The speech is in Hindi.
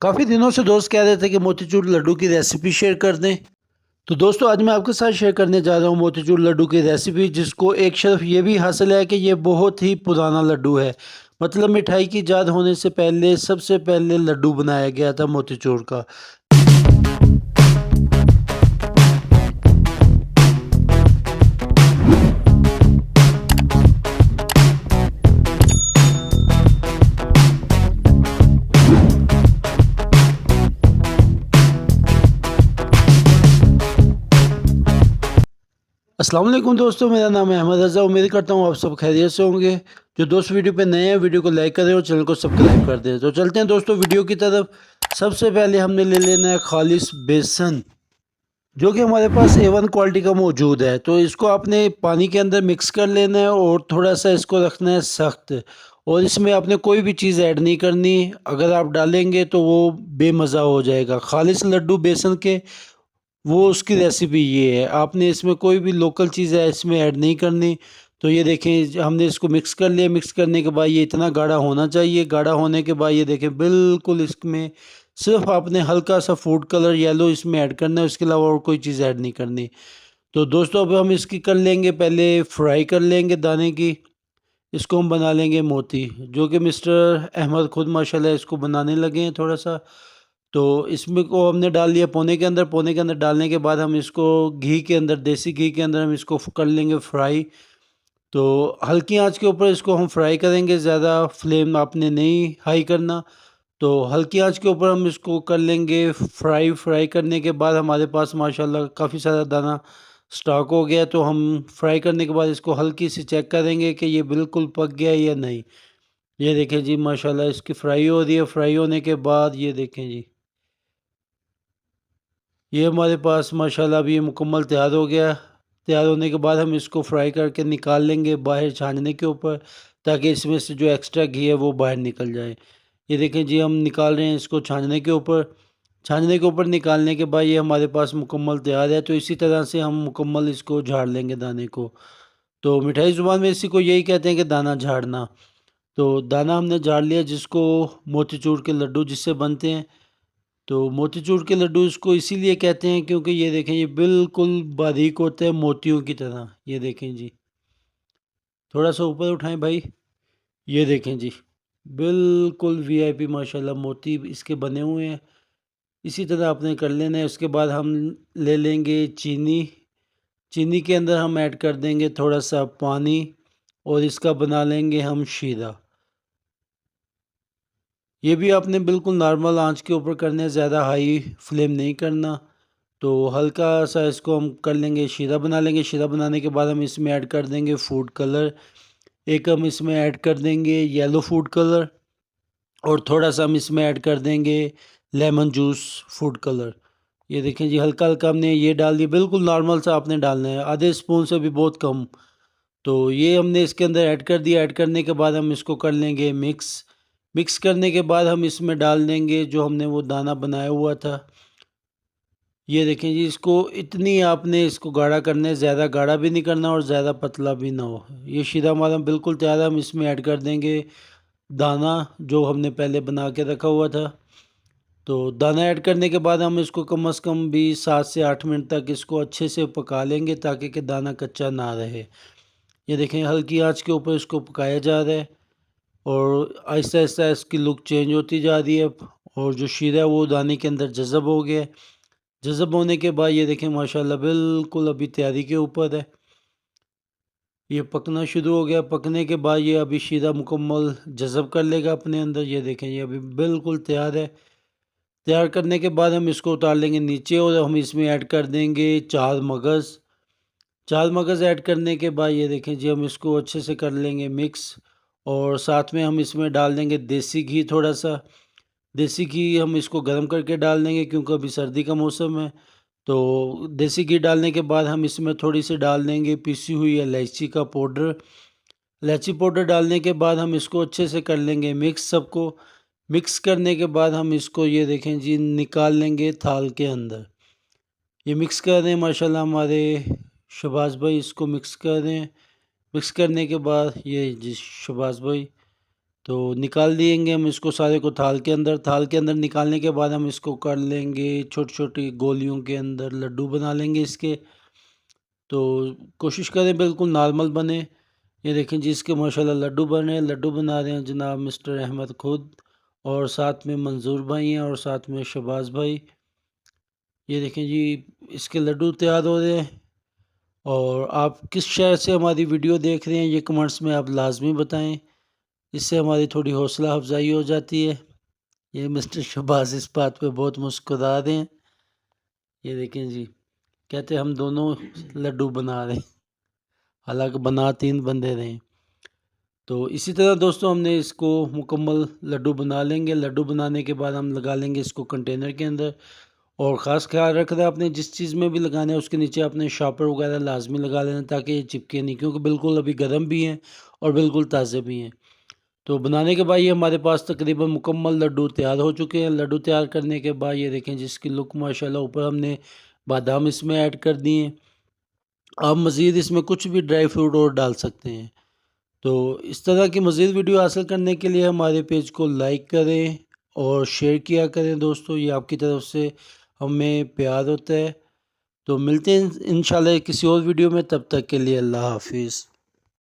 काफ़ी दिनों से दोस्त कह रहे थे कि मोतीचूर लड्डू की रेसिपी शेयर कर दें। तो दोस्तों आज मैं आपके साथ शेयर करने जा रहा हूँ मोतीचूर लड्डू की रेसिपी, जिसको एक शर्फ ये भी हासिल है कि ये बहुत ही पुराना लड्डू है। मतलब मिठाई की इजाद होने से पहले सबसे पहले लड्डू बनाया गया था मोतीचूर का। अस्सलाम वालेकुम दोस्तों, मेरा नाम है अहमद रज़ा। उम्मीद करता हूँ आप सब खैरियत से होंगे। जो दोस्त वीडियो पे नए हैं वीडियो को लाइक करें और चैनल को सब्सक्राइब कर दें। तो चलते हैं दोस्तों वीडियो की तरफ। सबसे पहले हमने ले लेना है खालिस बेसन, जो कि हमारे पास A1 क्वालिटी का मौजूद है। तो इसको आपने पानी के अंदर मिक्स कर लेना है और थोड़ा सा इसको रखना है सख्त। और इसमें आपने कोई भी चीज़ ऐड नहीं करनी। अगर आप डालेंगे तो वो बेमज़ा हो जाएगा। खालिस लड्डू बेसन के वो उसकी रेसिपी ये है। आपने इसमें कोई भी लोकल चीज़ है इसमें ऐड नहीं करनी। तो ये देखें हमने इसको मिक्स कर लिया। मिक्स करने के बाद ये इतना गाढ़ा होना चाहिए। गाढ़ा होने के बाद ये देखें बिल्कुल इसमें सिर्फ आपने हल्का सा फूड कलर येलो इसमें ऐड करना है, उसके अलावा और कोई चीज़ ऐड नहीं करनी। तो दोस्तों अब हम इसकी कर लेंगे, पहले फ्राई कर लेंगे दाने की। इसको हम बना लेंगे मोती, जो कि मिस्टर अहमद खुद माशाल्लाह इसको बनाने लगे हैं थोड़ा सा। तो इसमें को हमने डाल लिया पोने के अंदर। पोने के अंदर डालने के बाद हम इसको घी के अंदर, देसी घी के अंदर हम इसको कर लेंगे फ्राई। तो हल्की आंच के ऊपर इसको हम फ्राई करेंगे, ज़्यादा फ्लेम आपने नहीं हाई करना। तो हल्की आंच के ऊपर हम इसको कर लेंगे फ्राई। फ्राई करने के बाद हमारे पास माशाल्लाह काफ़ी सारा दाना स्टॉक हो गया। तो हम फ्राई करने के बाद इसको हल्की सी चेक करेंगे कि ये बिल्कुल पक गया है या नहीं। ये देखें जी माशाल्लाह इसकी फ्राई हो रही है। फ्राई होने के बाद ये देखें जी, ये हमारे पास माशाल्लाह अभी ये मुकम्मल तैयार हो गया। तैयार होने के बाद हम इसको फ्राई करके निकाल लेंगे बाहर छानने के ऊपर, ताकि इसमें से जो एक्स्ट्रा घी है वो बाहर निकल जाए। ये देखें जी हम निकाल रहे हैं इसको छानने के ऊपर। छानने के ऊपर निकालने के बाद ये हमारे पास मुकम्मल तैयार है। तो इसी तरह से हम मुकम्मल इसको झाड़ लेंगे दाने को। तो मिठाई ज़ुबान में इसी को यही कहते हैं कि दाना झाड़ना। तो दाना हमने झाड़ लिया, जिसको मोतीचूर के लड्डू जिससे बनते हैं। तो मोतीचूर के लड्डू इसको इसीलिए कहते हैं क्योंकि ये देखें ये बिल्कुल बारीक होते हैं मोतियों की तरह। ये देखें जी, थोड़ा सा ऊपर उठाएं भाई। ये देखें जी, बिल्कुल वीआईपी माशाल्लाह मोती इसके बने हुए हैं। इसी तरह आपने कर लेना है। उसके बाद हम ले लेंगे चीनी। चीनी के अंदर हम ऐड कर देंगे थोड़ा सा पानी और इसका बना लेंगे हम शीरा। ये भी आपने बिल्कुल नॉर्मल आंच के ऊपर करना है, ज़्यादा हाई फ्लेम नहीं करना। तो हल्का सा इसको हम कर लेंगे, शीरा बना लेंगे। शीरा बनाने के बाद हम इसमें ऐड कर देंगे फूड कलर। एक हम इसमें ऐड कर देंगे येलो फूड कलर और थोड़ा सा हम इसमें ऐड कर देंगे लेमन जूस फूड कलर। ये देखें जी हल्का हल्का हमने ये डाल दिया। बिल्कुल नॉर्मल सा आपने डालना है, आधे स्पून से भी बहुत कम। तो ये हमने इसके अंदर ऐड कर दिया। ऐड करने के बाद हम इसको कर लेंगे मिक्स। मिक्स करने के बाद हम इसमें डाल देंगे जो हमने वो दाना बनाया हुआ था। ये देखें जी, इसको इतनी आपने इसको गाढ़ा करना है, ज़्यादा गाढ़ा भी नहीं करना और ज़्यादा पतला भी ना हो। ये शीरा हमारा बिल्कुल तैयार है। हम इसमें ऐड कर देंगे दाना जो हमने पहले बना के रखा हुआ था। तो दाना ऐड करने के बाद हम इसको कम से कम भी 7 से 8 मिनट तक इसको अच्छे से पका लेंगे, ताकि कि दाना कच्चा ना रहे। ये देखें हल्की आंच के ऊपर इसको पकाया जा रहा है और आहिस्ता आहिस्ता इसकी लुक चेंज होती जा रही है। और जो शीरा है वो दाने के अंदर जज़ब हो गया है। जज़ब होने के बाद ये देखें माशाल्लाह बिल्कुल अभी तैयारी के ऊपर है। ये पकना शुरू हो गया। पकने के बाद ये अभी शीरा मुकम्मल जज़ब कर लेगा अपने अंदर। ये देखें ये अभी बिल्कुल तैयार है। तैयार करने के बाद हम इसको उतार लेंगे नीचे और हम इसमें ऐड कर देंगे चार मगज़। चार मगज़ ऐड करने के बाद ये देखें जी हम इसको अच्छे से कर लेंगे मिक्स। और साथ में हम इसमें डाल देंगे देसी घी थोड़ा सा। देसी घी हम इसको गर्म करके डाल देंगे क्योंकि अभी सर्दी का मौसम है। तो देसी घी डालने के बाद हम इसमें थोड़ी सी डाल देंगे पिसी हुई इलायची का पाउडर। इलायची पाउडर डालने के बाद हम इसको अच्छे से कर लेंगे मिक्स सबको। मिक्स करने के बाद हम इसको ये देखें जी निकाल लेंगे थाल के अंदर। ये मिक्स कर दें माशाल्लाह हमारे शहबाज भाई इसको मिक्स कर दें। मिक्स करने के बाद ये जी शहबाज भाई तो निकाल दिएंगे हम इसको सारे को थाल के अंदर निकालने के बाद हम इसको कर लेंगे छोटी छोटी गोलियों के अंदर लड्डू बना लेंगे इसके। तो कोशिश करें बिल्कुल नॉर्मल बने। ये देखें जी इसके माशाल्लाह लड्डू बने, लड्डू बना रहे हैं जनाब मिस्टर अहमद खुद, और साथ में मंजूर भाई हैं और साथ में शहबाज भाई। ये देखें जी इसके लड्डू तैयार हो रहे हैं। और आप किस शहर से हमारी वीडियो देख रहे हैं ये कमेंट्स में आप लाजमी बताएं, इससे हमारी थोड़ी हौसला अफजाई हो जाती है। ये मिस्टर शहबाज इस बात पे बहुत मुस्कुरा रहे हैं। ये देखें जी कहते हम दोनों लड्डू बना रहे हैं, हालांकि बना 3 बंदे रहे हैं। तो इसी तरह दोस्तों हमने इसको मुकम्मल लड्डू बना लेंगे। लड्डू बनाने के बाद हम लगा लेंगे इसको कंटेनर के अंदर। और ख़ास ख्याल रखना है आपने जिस चीज़ में भी लगाना है उसके नीचे आपने शॉपर वगैरह लाजमी लगा लेना ताकि ये चिपके नहीं, क्योंकि बिल्कुल अभी गर्म भी हैं और बिल्कुल ताज़े भी हैं। तो बनाने के बाद ये हमारे पास तकरीबन मुकम्मल लड्डू तैयार हो चुके हैं। लड्डू तैयार करने के बाद ये देखें जिसकी लुक माशाल्लाह, ऊपर हमने बादाम इसमें ऐड कर दिए हैं। आप मज़ीद इसमें कुछ भी ड्राई फ्रूट और डाल सकते हैं। तो इस तरह की मज़ीद वीडियो हासिल करने के लिए हमारे पेज को लाइक करें और शेयर किया करें दोस्तों, ये आपकी तरफ से हमें प्यार होता है। तो मिलते हैं इंशाल्लाह किसी और वीडियो में, तब तक के लिए अल्लाह हाफिज़।